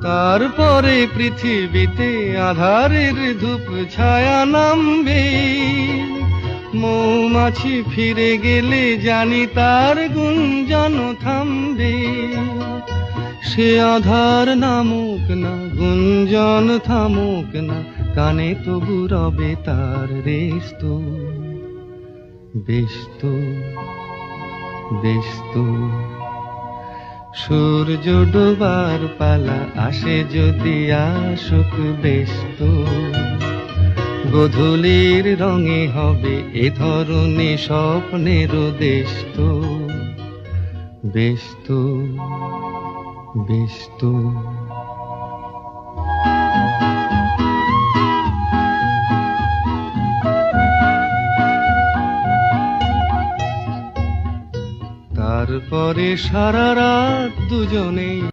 তারপরে পৃথিবীতে আধারের ধূপ ছায়া নামবে। মৌমাছি ফিরে গেলে জানি তার গুঞ্জন থামবে। সে আধার নামুক না, গুঞ্জন থামুক না, কানে তবু রবে তার রেস্ত। বেস্ত বেস্ত সূর্য ডোবার পালা আসে যদি আসুক বেস্ত। গোধূলির রঙে হবে এ ধরনের স্বপ্নের দেশ তো। বেস্ত বেস্ত তারপরে সারা রাত দুজনেই